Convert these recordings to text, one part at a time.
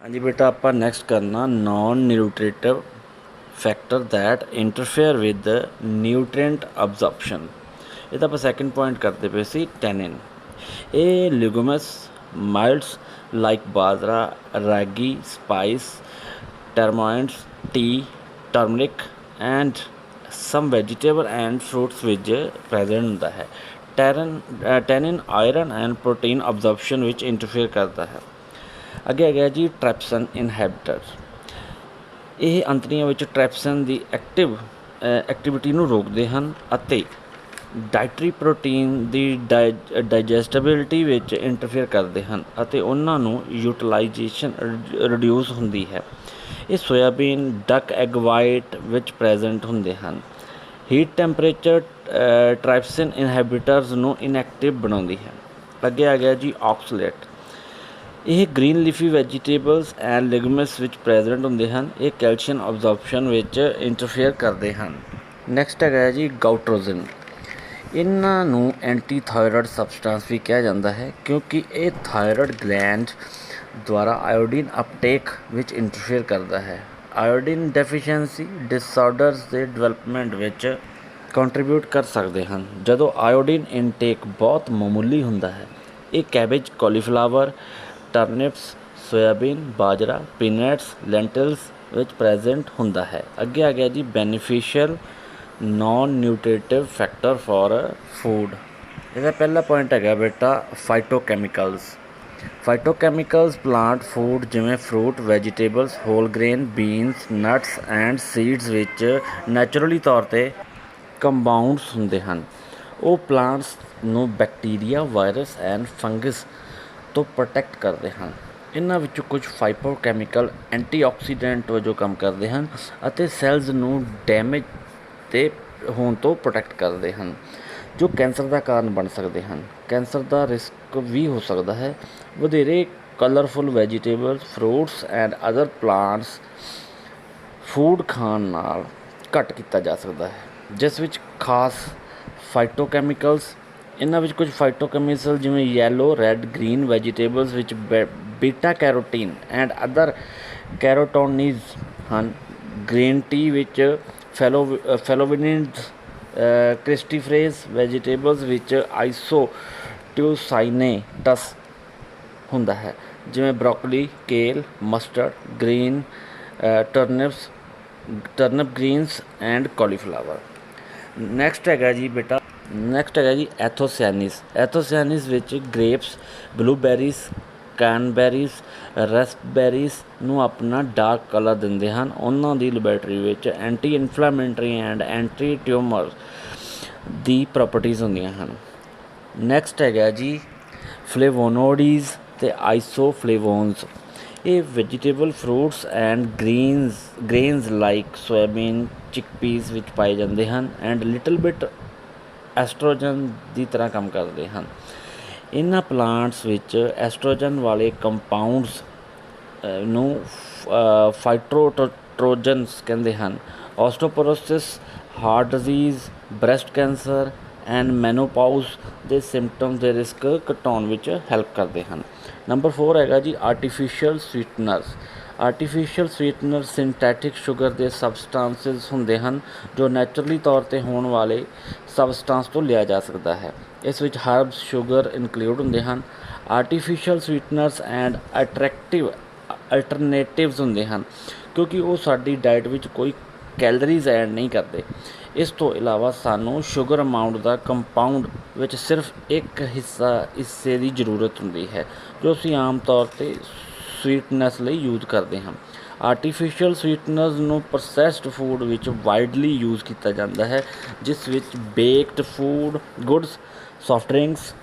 हाँ जी बेटा, ਆਪਾਂ ਨੈਕਸਟ ਕਰਨਾ non nutritive factor that interfere with nutrient absorption. ਇਹ ਤਾਂ ਆਪਾਂ ਸੈਕਿੰਡ ਪੁਆਇੰਟ ਕਰਦੇ ਪਏ ਸੀ। ਟੈਨਿਨ ਇਹ ਲਿਗੂਮਸ ਮਾਈਲਡਸ ਲਾਈਕ ਬਾਜਰਾ, ਰਾਗੀ, ਸਪਾਈਸ, ਟਰਮੋਇੰਟਸ, tea, turmeric and some vegetable and fruits ਵਿੱਚ ਪ੍ਰੈਜ਼ੈਂਟ ਹੁੰਦਾ ਹੈ। Tannin iron and protein absorption ਵਿੱਚ ਇੰਟਰਫੇਅਰ ਕਰਦਾ ਹੈ। ਅੱਗੇ ਹੈਗਾ ਜੀ ਟ੍ਰੈਪਸਨ ਇਨਹੈਬਿਟਰ। ਇਹ ਅੰਤੜੀਆਂ ਵਿੱਚ ਟ੍ਰੈਪਸਨ ਦੀ ਐਕਟੀਵਿਟੀ ਨੂੰ ਰੋਕਦੇ ਹਨ ਅਤੇ ਡਾਇਟਰੀ ਪ੍ਰੋਟੀਨ ਦੀ ਡਾਈਜੈਸਟੇਬਿਲਿਟੀ ਵਿੱਚ ਇੰਟਰਫੇਅਰ ਕਰਦੇ ਹਨ ਅਤੇ ਉਹਨਾਂ ਨੂੰ ਯੂਟੀਲਾਈਜੇਸ਼ਨ ਰਿਡਿਊਸ ਹੁੰਦੀ ਹੈ। ਇਹ ਸੋਇਆਬੀਨ, ਡਕ ਐਗ ਵਾਈਟ ਵਿੱਚ ਪ੍ਰੈਜ਼ੈਂਟ ਹੁੰਦੇ ਹਨ। ਹੀਟ ਟੈਂਪਰੇਚਰ ਟ੍ਰੈਪਸਿਨ ਇਨਹੈਬਿਟਰਸ ਨੂੰ ਇਨਐਕਟਿਵ ਬਣਾਉਂਦੀ ਹੈ। ਅੱਗੇ ਆ ਗਿਆ ਜੀ ਆਕਸਲੇਟ। ਇਹ ਗ੍ਰੀਨ ਲੀਫੀ ਵੈਜੀਟੇਬਲਸ ਐਂਡ ਲਿਗਮਸ ਵਿੱਚ ਪ੍ਰੈਜ਼ੈਂਟ ਹੁੰਦੇ ਹਨ। ਇਹ ਕੈਲਸ਼ੀਅਮ ਅਬਜ਼ੌਰਪਸ਼ਨ ਵਿੱਚ ਇੰਟਰਫੇਅਰ ਕਰਦੇ ਹਨ। ਨੈਕਸਟ ਹੈਗਾ ਜੀ ਗਾਊਟਰੋਜ਼ਨ। ਇਹਨਾਂ ਨੂੰ ਐਂਟੀ ਥਾਇਰੋਇਡ ਸਬਸਟੈਂਸ ਵੀ ਕਿਹਾ ਜਾਂਦਾ ਹੈ ਕਿਉਂਕਿ ਇਹ ਥਾਇਰੋਇਡ ਗਲੈਂਡ ਦੁਆਰਾ ਆਇਓਡੀਨ ਅਪਟੇਕ ਵਿੱਚ ਇੰਟਰਫੇਅਰ ਕਰਦਾ ਹੈ। ਆਇਓਡੀਨ ਡੈਫੀਸ਼ੀਐਂਸੀ ਡਿਸਆਰਡਰਸ ਦੇ ਡਿਵੈਲਪਮੈਂਟ ਵਿੱਚ ਕੰਟਰੀਬਿਊਟ ਕਰ ਸਕਦੇ ਹਨ ਜਦੋਂ ਆਇਓਡੀਨ ਇਨਟੇਕ ਬਹੁਤ ਮਾਮੂਲੀ ਹੁੰਦਾ ਹੈ। ਇਹ cabbage, cauliflower, turnips, soybean, bajra, peanuts, lentils ਵਿੱਚ ਪ੍ਰੈਜ਼ੈਂਟ ਹੁੰਦਾ ਹੈ। ਅੱਗੇ ਆ ਗਿਆ ਜੀ beneficial non nutritive factor for food. ਇਹਦਾ ਪਹਿਲਾ ਪੁਆਇੰਟ ਹੈਗਾ ਬੇਟਾ ਫਾਈਟੋਕੈਮੀਕਲਸ। ਫਾਈਟੋਕੈਮੀਕਲਸ ਪਲਾਂਟ ਫੂਡ ਜਿਵੇਂ fruit, vegetables, whole grain, beans, nuts and seeds ਵਿੱਚ ਨੈਚੁਰਲੀ ਤੌਰ 'ਤੇ ਕੰਪਾਊਂਡਸ ਹੁੰਦੇ ਹਨ। ਉਹ ਪਲਾਂਟਸ ਨੂੰ ਬੈਕਟੀਰੀਆ, ਵਾਇਰਸ ਐਂਡ ਫੰਗਸ ਤੋਂ ਪ੍ਰੋਟੈਕਟ ਕਰਦੇ ਹਨ। ਇਹਨਾਂ ਵਿੱਚੋਂ ਕੁਝ ਫਾਈਟੋਕੈਮੀਕਲ ਐਂਟੀਆਕਸੀਡੈਂਟ ਵਜੋਂ ਕੰਮ ਕਰਦੇ ਹਨ ਅਤੇ ਸੈਲਜ਼ ਨੂੰ ਡੈਮੇਜ ਤੇ ਹੋਣ ਤੋਂ ਪ੍ਰੋਟੈਕਟ ਕਰਦੇ ਹਨ ਜੋ ਕੈਂਸਰ ਦਾ ਕਾਰਨ ਬਣ ਸਕਦੇ ਹਨ। ਕੈਂਸਰ ਦਾ ਰਿਸਕ ਵੀ ਹੋ ਸਕਦਾ ਹੈ। ਵਧੇਰੇ colourful vegetables, fruits and other plants food ਖਾਣ ਨਾਲ ਘੱਟ ਕੀਤਾ ਜਾ ਸਕਦਾ ਹੈ ਜਿਸ ਵਿੱਚ ਖਾਸ ਫਾਈਟੋਕੈਮੀਕਲਸ। ਇਹਨਾਂ ਵਿੱਚ ਕੁਝ ਫਾਈਟੋਕੈਮੀਕਲ ਜਿਵੇਂ ਯੈਲੋ, ਰੈੱਡ, ਗ੍ਰੀਨ ਵੈਜੀਟੇਬਲਸ ਵਿੱਚ ਬੀਟਾ ਕੈਰੋਟੀਨ ਐਂਡ ਅਦਰ ਕੈਰੋਟੋਨਿਜ਼ ਹਨ। ਗ੍ਰੀਨ ਟੀ ਵਿੱਚ ਫੈਲੋਵਿਨਿਡਸ, ਕ੍ਰਿਸਟੀਫਰੇਜ਼ ਵੈਜੀਟੇਬਲਸ ਵਿੱਚ ਆਈਸੋਟਿਊਸਾਈਨੇਟਸ ਹੁੰਦਾ ਹੈ ਜਿਵੇਂ broccoli, kale, mustard, green turnip greens and cauliflower. Next ਹੈਗਾ ਜੀ ਐਥੋਸਿਆਨਿਸ। ਐਥੋਸਿਆਨਿਸ ਵਿੱਚ ਗ੍ਰੇਪਸ, ਬਲੂਬੈਰੀਜ਼, ਕੈਨਬੈਰੀਜ਼, ਰੈਸਪਬੈਰੀਜ਼ ਨੂੰ ਆਪਣਾ ਡਾਰਕ ਕਲਰ ਦਿੰਦੇ ਹਨ। ਉਹਨਾਂ ਦੀ ਲੈਬੋਰੇਟਰੀ ਵਿੱਚ anti inflammatory and anti tumour ਦੀ ਪ੍ਰੋਪਰਟੀਜ਼ ਹੁੰਦੀਆਂ ਹਨ। ਨੈਕਸਟ ਹੈਗਾ ਜੀ ਫਲੇਵੋਨੋਇਡਜ਼ ਅਤੇ ਆਈਸੋਫਲੇਵੋਨਸ। ਇਹ vegetable, fruits and grains like soybean, chickpeas ਵਿੱਚ ਪਾਏ ਜਾਂਦੇ ਹਨ ਐਂਡ ਲਿਟਲ ਬਿਟ ਐਸਟ੍ਰੋਜਨ ਦੀ ਤਰ੍ਹਾਂ ਕੰਮ ਕਰਦੇ ਹਨ। ਇਹਨਾਂ ਪਲਾਂਟਸ ਵਿੱਚ ਐਸਟ੍ਰੋਜਨ ਵਾਲੇ ਕੰਪਾਊਂਡਸ ਨੂੰ ਫਾਈਟੋਟਰੋਜਨਸ ਕਹਿੰਦੇ ਹਨ। Osteoporosis, heart disease, breast cancer and menopause ਦੇ ਸਿੰਪਟਮਸ ਦੇ ਰਿਸਕ ਘਟਾਉਣ ਵਿੱਚ ਹੈਲਪ ਕਰਦੇ ਹਨ। ਨੰਬਰ 4 ਹੈਗਾ ਜੀ artificial ਸਵੀਟਨਰਸ। Artificial sweetener synthetic sugar ਦੇ ਸਬਸਟਾਂਸਿਸ ਹੁੰਦੇ ਹਨ ਜੋ ਨੈਚੁਰਲੀ ਤੌਰ 'ਤੇ ਹੋਣ ਵਾਲੇ ਸਬਸਟਾਂਸ ਤੋਂ ਲਿਆ ਜਾ ਸਕਦਾ ਹੈ। ਇਸ ਵਿੱਚ ਹਰਬਸ, ਸ਼ੂਗਰ ਇਨਕਲੂਡ ਹੁੰਦੇ ਹਨ। ਆਰਟੀਫਿਸ਼ੀਅਲ ਸਵੀਟਨਰਸ ਐਂਡ ਅਟਰੈਕਟਿਵ ਅਲਟਰਨੇਟਿਵਸ ਹੁੰਦੇ ਹਨ ਕਿਉਂਕਿ ਉਹ ਸਾਡੀ ਡਾਈਟ ਵਿੱਚ ਕੋਈ ਕੈਲਰੀਜ਼ ਐਡ ਨਹੀਂ ਕਰਦੇ। ਇਸ ਤੋਂ ਇਲਾਵਾ ਸਾਨੂੰ ਸ਼ੂਗਰ ਅਮਾਊਂਟ ਦਾ ਕੰਪਾਊਂਡ ਵਿੱਚ ਸਿਰਫ ਇੱਕ ਹਿੱਸੇ ਦੀ ਜ਼ਰੂਰਤ ਹੁੰਦੀ ਹੈ ਜੋ ਅਸੀਂ ਆਮ ਤੌਰ 'ਤੇ ਸਵੀਟਨੈਸ ਲਈ ਯੂਜ਼ ਕਰਦੇ ਹਾਂ। ਆਰਟੀਫਿਸ਼ੀਅਲ ਸਵੀਟਨਰਸ ਨੂੰ ਪ੍ਰੋਸੈਸਡ ਫੂਡ ਵਿੱਚ ਵਾਈਡਲੀ ਯੂਜ਼ ਕੀਤਾ ਜਾਂਦਾ ਹੈ ਜਿਸ ਵਿੱਚ baked food goods, soft drinks,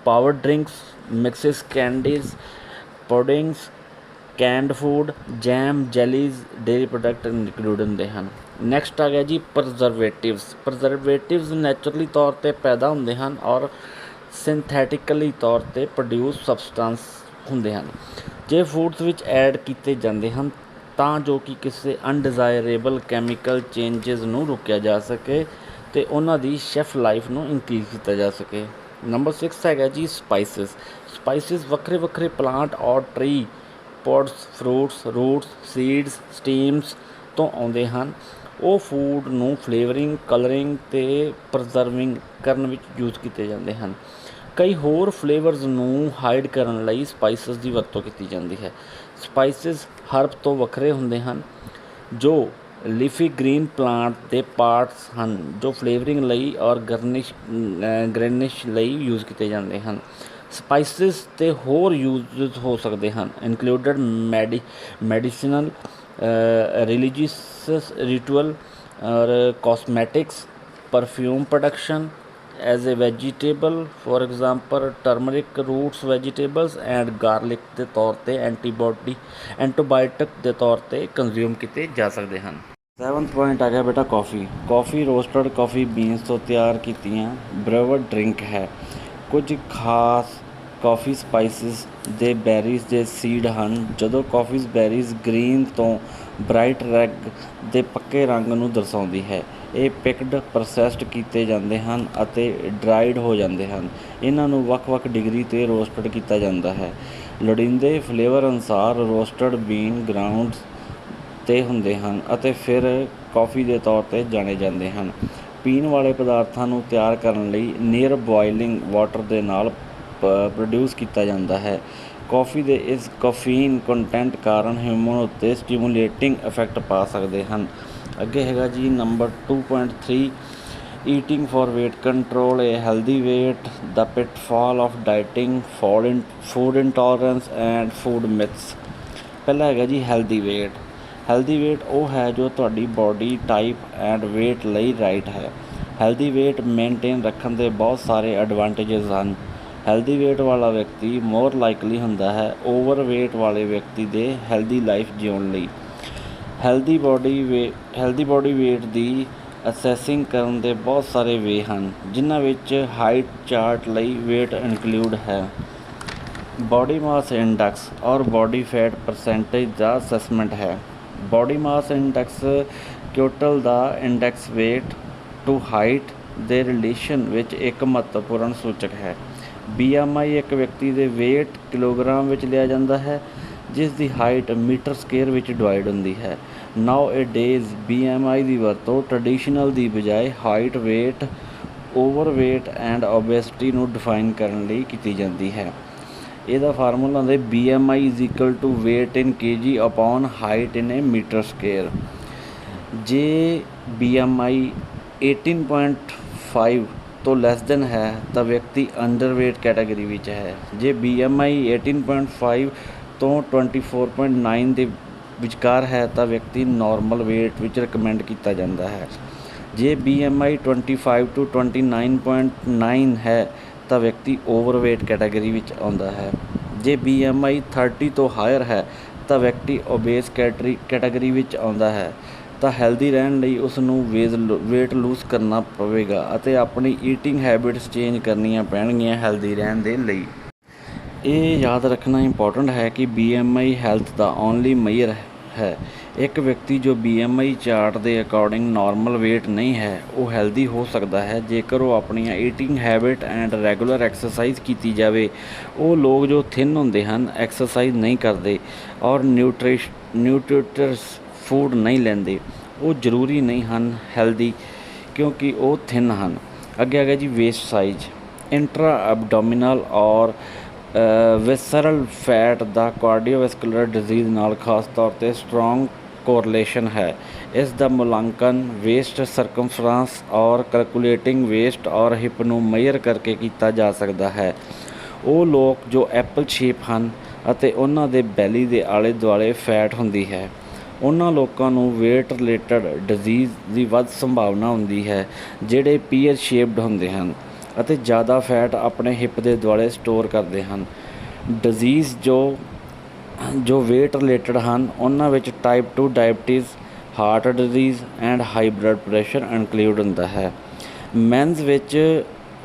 powdered drinks, mixes, candies, puddings, canned food, jam, jellies, dairy product include ਹੁੰਦੇ ਹਨ। ਨੈਕਸਟ ਆ ਗਿਆ ਜੀ ਪ੍ਰਜ਼ਰਵੇਟਿਵਸ। ਪ੍ਰਜ਼ਰਵੇਟਿਵਸ ਨੈਚੁਰਲੀ ਤੌਰ 'ਤੇ ਪੈਦਾ ਹੁੰਦੇ ਹਨ ਔਰ ਸਿੰਥੈਟਿਕਲੀ ਤੌਰ 'ਤੇ ਪ੍ਰੋਡਿਊਸ ਸਬਸਟਾਂਸ ਹੁੰਦੇ ਹਨ। ਜੇ ਫੂਡਸ ਵਿੱਚ ਐਡ ਕੀਤੇ ਜਾਂਦੇ ਹਨ ਤਾਂ ਜੋ ਕਿ ਕਿਸੇ ਅਨਡਿਜ਼ਾਇਰੇਬਲ ਕੈਮੀਕਲ ਚੇਂਜਿਸ ਨੂੰ ਰੋਕਿਆ ਜਾ ਸਕੇ ਅਤੇ ਉਹਨਾਂ ਦੀ ਸ਼ੈਫ ਲਾਈਫ ਨੂੰ ਇਨਕਰੀਜ਼ ਕੀਤਾ ਜਾ ਸਕੇ। ਨੰਬਰ 6 ਹੈਗਾ ਜੀ ਸਪਾਈਸਿਸ। ਸਪਾਈਸਿਸ ਵੱਖਰੇ ਵੱਖਰੇ ਪਲਾਂਟ ਔਰ tree pods, fruits, roots, seeds, stems ਤੋਂ ਆਉਂਦੇ ਹਨ। ਉਹ ਫੂਡ ਨੂੰ ਫਲੇਵਰਿੰਗ, ਕਲਰਿੰਗ ਅਤੇ ਪ੍ਰਜ਼ਰਵਿੰਗ ਕਰਨ ਵਿੱਚ ਯੂਜ਼ ਕੀਤੇ ਜਾਂਦੇ ਹਨ। ਕਈ ਹੋਰ ਫਲੇਵਰਸ ਨੂੰ ਹਾਈਡ ਕਰਨ ਲਈ ਸਪਾਈਸਿਸ ਦੀ ਵਰਤੋਂ ਕੀਤੀ ਜਾਂਦੀ ਹੈ। ਸਪਾਈਸਿਸ ਹਰਬ ਤੋਂ ਵੱਖਰੇ ਹੁੰਦੇ ਹਨ ਜੋ ਲੀਫੀ ਗ੍ਰੀਨ ਪਲਾਂਟ ਦੇ ਪਾਰਟਸ ਹਨ ਜੋ ਫਲੇਵਰਿੰਗ ਲਈ ਔਰ ਗਰਨਿਸ਼ ਲਈ ਯੂਜ਼ ਕੀਤੇ ਜਾਂਦੇ ਹਨ। ਸਪਾਈਸਿਸ ਅਤੇ ਹੋਰ ਯੂਜ਼ ਹੋ ਸਕਦੇ ਹਨ ਇਨਕਲੂਡਡ ਮੈਡੀਸਿਨਲ, ਰਿਲੀਜੀਅਸ ਰਿਚੁਅਲ ਔਰ cosmetics, perfume production, as a vegetable for example turmeric, roots vegetables and garlic ਦੇ ਤੌਰ 'ਤੇ ਐਂਟੀਬਾਇਓਟਿਕ ਦੇ ਤੌਰ 'ਤੇ ਕੰਜ਼ਿਊਮ ਕੀਤੇ ਜਾ ਸਕਦੇ ਹਨ। 7ਵਾਂ ਪੁਆਇੰਟ ਆ ਗਿਆ ਬੇਟਾ coffee. Coffee roasted coffee beans ਤੋਂ ਤਿਆਰ ਕੀਤੀਆਂ ਬਰewed ਡਰਿੰਕ ਹੈ। ਕੁਝ ਖਾਸ ਕੌਫੀ ਸਪਾਈਸਿਸ ਦੇ ਬੈਰੀਜ਼ ਦੇ ਸੀਡ ਹਨ। ਜਦੋਂ ਕੌਫੀ ਬੈਰੀਜ਼ ਗ੍ਰੀਨ ਤੋਂ ਬ੍ਰਾਈਟ ਰੈੱਡ ਦੇ ਪੱਕੇ ਰੰਗ ਨੂੰ ਦਰਸਾਉਂਦੀ ਹੈ। ਇਹ ਪਿਕਡ, ਪ੍ਰੋਸੈਸਡ ਕੀਤੇ ਜਾਂਦੇ ਹਨ ਅਤੇ ਡਰਾਈਡ ਹੋ ਜਾਂਦੇ ਹਨ। ਇਹਨਾਂ ਨੂੰ ਵੱਖ-ਵੱਖ ਡਿਗਰੀ 'ਤੇ ਰੋਸਟਡ ਕੀਤਾ ਜਾਂਦਾ ਹੈ। ਲੋੜੀਂਦੇ ਫਲੇਵਰ ਅਨੁਸਾਰ ਰੋਸਟਡ ਬੀਨ ਗਰਾਊਂਡ 'ਤੇ ਹੁੰਦੇ ਹਨ ਅਤੇ ਫਿਰ ਕੌਫੀ ਦੇ ਤੌਰ 'ਤੇ ਜਾਣੇ ਜਾਂਦੇ ਹਨ। ਪੀਣ ਵਾਲੇ ਪਦਾਰਥਾਂ ਨੂੰ ਤਿਆਰ ਕਰਨ ਲਈ ਨੀਅਰ ਬੋਇਲਿੰਗ ਵਾਟਰ ਦੇ ਨਾਲ ਪ੍ਰੋਡਿਊਸ ਕੀਤਾ ਜਾਂਦਾ ਹੈ। ਕੌਫੀ ਦੇ ਇਸ ਕੈਫੀਨ ਕੰਟੈਂਟ ਕਾਰਨ ਹਿਊਮਨ ਉੱਤੇ ਸਟੀਮੂਲੇਟਿੰਗ ਇਫੈਕਟ ਪਾ ਸਕਦੇ ਹਨ। ਅੱਗੇ ਹੈਗਾ ਜੀ number 2.3 eating for weight control a healthy weight, the pitfall of dieting, food intolerance and food myths. ਪਹਿਲਾ ਹੈਗਾ ਜੀ ਹੈਲਦੀ ਵੇਟ। ਹੈਲਦੀ ਵੇਟ ਉਹ ਹੈ ਜੋ ਤੁਹਾਡੀ ਬਾਡੀ ਟਾਈਪ ਐਂਡ ਵੇਟ ਲਈ ਰਾਈਟ ਹੈ। ਹੈਲਦੀ ਵੇਟ ਮੇਨਟੇਨ ਰੱਖਣ ਦੇ ਬਹੁਤ ਸਾਰੇ ਐਡਵਾਂਟੇਜਸ ਹਨ। ਹੈਲਦੀ ਵੇਟ ਵਾਲਾ ਵਿਅਕਤੀ ਮੋਰ ਲਾਈਕਲੀ ਹੁੰਦਾ ਹੈ ਓਵਰ ਵੇਟ ਵਾਲੇ ਵਿਅਕਤੀ ਦੇ ਹੈਲਦੀ ਲਾਈਫ ਜਿਉਣ ਲਈ। ਹੈਲਦੀ ਬਾਡੀ ਵੇਟ ਦੀ ਅਸੈਸਿੰਗ ਕਰਨ ਦੇ ਬਹੁਤ ਸਾਰੇ ਵੇ ਹਨ ਜਿਨ੍ਹਾਂ ਵਿੱਚ ਹਾਈਟ ਚਾਰਟ ਲਈ ਵੇਟ ਇਨਕਲੂਡ ਹੈ, ਬਾਡੀ ਮਾਸ ਇੰਡੈਕਸ ਔਰ ਬਾਡੀ ਫੈਟ ਪਰਸੈਂਟੇਜ ਦਾ ਅਸੈਸਮੈਂਟ ਹੈ। ਬਾਡੀ ਮਾਸ ਇੰਡੈਕਸ ਕਿਊਟਲ ਦਾ ਇੰਡੈਕਸ ਵੇਟ ਟੂ ਹਾਈਟ ਦੇ ਰਿਲੇਸ਼ਨ ਵਿੱਚ ਇੱਕ ਮਹੱਤਵਪੂਰਨ ਸੂਚਕ ਹੈ। BMI ਇੱਕ ਵਿਅਕਤੀ ਦੇ ਵੇਟ ਕਿਲੋਗ੍ਰਾਮ ਵਿੱਚ ਲਿਆ ਜਾਂਦਾ ਹੈ ਜਿਸ ਦੀ ਹਾਈਟ ਮੀਟਰ ਸਕੁਏਅਰ ਵਿੱਚ ਡਿਵਾਈਡ ਹੁੰਦੀ ਹੈ। ਨਾਓ ਏ ਡੇਜ਼ BMI ਦੀ ਵਰਤੋਂ ਟ੍ਰੈਡੀਸ਼ਨਲ ਦੀ ਬਜਾਏ height, wait, overweight and obesity ਨੂੰ ਡਿਫਾਈਨ ਕਰਨ ਲਈ ਕੀਤੀ ਜਾਂਦੀ ਹੈ। ਇਹਦਾ ਫਾਰਮੂਲਾ ਹੁੰਦਾ BMI = weight in kg upon height in a meter square। ਜੇ BMI 18.5 ਤੋਂ ਲੈਸ ਦੈਨ ਹੈ ਤਾਂ ਵਿਅਕਤੀ ਅੰਡਰਵੇਟ ਕੈਟਾਗਰੀ ਵਿੱਚ ਹੈ। ਜੇ BMI 18.5 ਤੋਂ 24.9 ਦੇ ਵਿਚਕਾਰ ਹੈ ਤਾਂ ਵਿਅਕਤੀ ਨਾਰਮਲ ਵੇਟ ਵਿੱਚ ਰਿਕਮੈਂਡ ਕੀਤਾ ਜਾਂਦਾ ਹੈ। ਜੇ BMI 25 ਤੋਂ 29.9 ਹੈ ਤਾਂ ਵਿਅਕਤੀ ਓਵਰਵੇਟ ਕੈਟਾਗਰੀ ਵਿੱਚ ਆਉਂਦਾ ਹੈ। ਜੇ BMI 30 ਤੋਂ ਹਾਇਰ ਹੈ ਤਾਂ ਵਿਅਕਤੀ ਓਬੇਸ ਕੈਟਾਗਰੀ ਵਿੱਚ ਆਉਂਦਾ ਹੈ ਤਾਂ ਹੈਲਦੀ ਰਹਿਣ ਲਈ ਉਸ ਨੂੰ ਵੇਟ ਲੂਜ਼ ਕਰਨਾ ਪਵੇਗਾ ਅਤੇ ਆਪਣੀ ਈਟਿੰਗ ਹੈਬਿਟਸ ਚੇਂਜ ਕਰਨੀਆਂ ਪੈਣਗੀਆਂ ਹੈਲਦੀ ਰਹਿਣ ਦੇ ਲਈ। ਇਹ ਯਾਦ ਰੱਖਣਾ ਇੰਪੋਰਟੈਂਟ ਹੈ ਕਿ BMI ਹੈਲਥ ਦਾ ਓਨਲੀ ਮੇਜਰ ਹੈ। ਇੱਕ ਵਿਅਕਤੀ ਜੋ BMI ਚਾਰਟ ਦੇ ਅਕੋਰਡਿੰਗ ਨਾਰਮਲ ਵੇਟ ਨਹੀਂ ਹੈ ਉਹ ਹੈਲਦੀ ਹੋ ਸਕਦਾ ਹੈ ਜੇਕਰ ਉਹ ਆਪਣੀਆਂ eating habit and regular exercise ਕੀਤੀ ਜਾਵੇ। ਉਹ ਲੋਕ ਜੋ ਥਿਨ ਹੁੰਦੇ ਹਨ, ਐਕਸਰਸਾਈਜ਼ ਨਹੀਂ ਕਰਦੇ ਔਰ ਨਿਊਟ੍ਰੀਟਿਵਸ ਫੂਡ ਨਹੀਂ ਲੈਂਦੇ, ਉਹ ਜ਼ਰੂਰੀ ਨਹੀਂ ਹਨ ਹੈਲਦੀ ਕਿਉਂਕਿ ਉਹ ਥਿਨ ਹਨ। ਅੱਗੇ ਆ ਗਿਆ ਜੀ ਵੇਸਟ ਸਾਈਜ਼। ਇੰਟਰਾ ਐਬਡੋਮੀਨਲ ਔਰ ਵਿਸਰਲ ਫੈਟ ਦਾ ਕਾਰਡੀਓਵੈਸਕੂਲਰ ਡਿਜ਼ੀਜ਼ ਨਾਲ ਖਾਸ ਤੌਰ 'ਤੇ ਸਟਰੋਂਗ ਕੋਰਿਲੇਸ਼ਨ ਹੈ। ਇਸ ਦਾ ਮੁਲਾਂਕਣ ਵੇਸਟ ਸਰਕਮਫਰੈਂਸ ਔਰ ਕੈਲਕੂਲੇਟਿੰਗ ਵੇਸਟ ਔਰ ਹਿਪ ਨੂੰ ਮੇਜਰ ਕਰਕੇ ਕੀਤਾ ਜਾ ਸਕਦਾ ਹੈ। ਉਹ ਲੋਕ ਜੋ ਐਪਲ ਸ਼ੇਪ ਹਨ ਅਤੇ ਉਹਨਾਂ ਦੇ ਬੈਲੀ ਦੇ ਆਲੇ ਦੁਆਲੇ ਫੈਟ ਹੁੰਦੀ ਹੈ, ਉਹਨਾਂ ਲੋਕਾਂ ਨੂੰ ਵੇਟ ਰਿਲੇਟਡ ਡਿਜ਼ੀਜ਼ ਦੀ ਵੱਧ ਸੰਭਾਵਨਾ ਹੁੰਦੀ ਹੈ ਜਿਹੜੇ ਪੀਅਰ ਸ਼ੇਪਡ ਹੁੰਦੇ ਹਨ ਅਤੇ ਜ਼ਿਆਦਾ ਫੈਟ ਆਪਣੇ ਹਿਪ ਦੇ ਦੁਆਲੇ ਸਟੋਰ ਕਰਦੇ ਹਨ। ਡਿਜ਼ੀਜ਼ ਜੋ ਵੇਟ ਰਿਲੇਟਡ ਹਨ ਉਹਨਾਂ ਵਿੱਚ type 2 diabetes, heart disease and high blood pressure include ਹੁੰਦਾ ਹੈ। ਮੈਨਜ਼ ਵਿੱਚ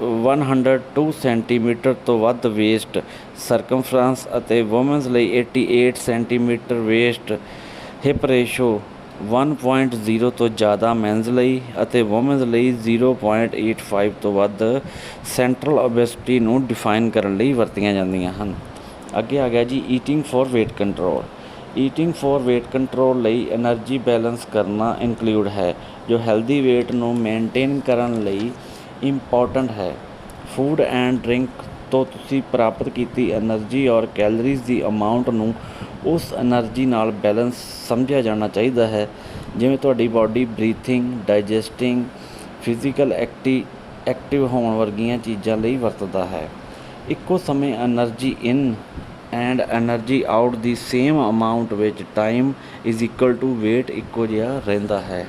102 ਸੈਂਟੀਮੀਟਰ ਤੋਂ ਵੱਧ ਵੇਸਟ ਸਰਕਮਫਰੈਂਸ ਅਤੇ ਵੂਮਨਜ਼ ਲਈ 88 ਸੈਂਟੀਮੀਟਰ ਵੇਸਟ ਹਿਪ ਰੇਸ਼ੋ 1.0 ਤੋਂ ਜ਼ਿਆਦਾ ਮੈਨਜ਼ ਲਈ ਅਤੇ ਵੂਮਨਜ਼ ਲਈ 0.85 ਤੋਂ ਵੱਧ ਸੈਂਟਰਲ ਓਬੇਸਿਟੀ ਨੂੰ ਡਿਫਾਈਨ ਕਰਨ ਲਈ ਵਰਤੀਆਂ ਜਾਂਦੀਆਂ ਹਨ। ਅੱਗੇ ਆ ਗਿਆ ਜੀ eating for weight control. Eating for weight control ਲਈ એનર્ਜੀ ਬੈਲੈਂਸ ਕਰਨਾ ਇਨਕਲੂਡ ਹੈ, ਜੋ ਹੈਲਦੀ ਵੇਟ ਨੂੰ ਮੇਨਟੇਨ ਕਰਨ ਲਈ ਇੰਪੋਰਟੈਂਟ ਹੈ। ਫੂਡ ਐਂਡ ਡਰਿੰਕ ਤੋਂ ਤੁਸੀਂ ਪ੍ਰਾਪਤ ਕੀਤੀ એનર્ਜੀ ਔਰ ਕੈਲਰੀਜ਼ ਦੀ ਅਮਾਊਂਟ ਨੂੰ ਉਸ એનર્ਜੀ ਨਾਲ ਬੈਲੈਂਸ ਸਮਝਿਆ ਜਾਣਾ ਚਾਹੀਦਾ ਹੈ, ਜਿਵੇਂ ਤੁਹਾਡੀ body breathing, digesting, physical active ਹੋਣ ਵਰਗੀਆਂ ਚੀਜ਼ਾਂ ਲਈ ਵਰਤਦਾ ਹੈ। ਇੱਕੋ ਸਮੇਂ energy in and energy out ਦੀ ਸੇਮ ਅਮਾਊਂਟ ਵਿੱਚ time is equal to weight ਇੱਕੋ ਜਿਹਾ ਰਹਿੰਦਾ ਹੈ।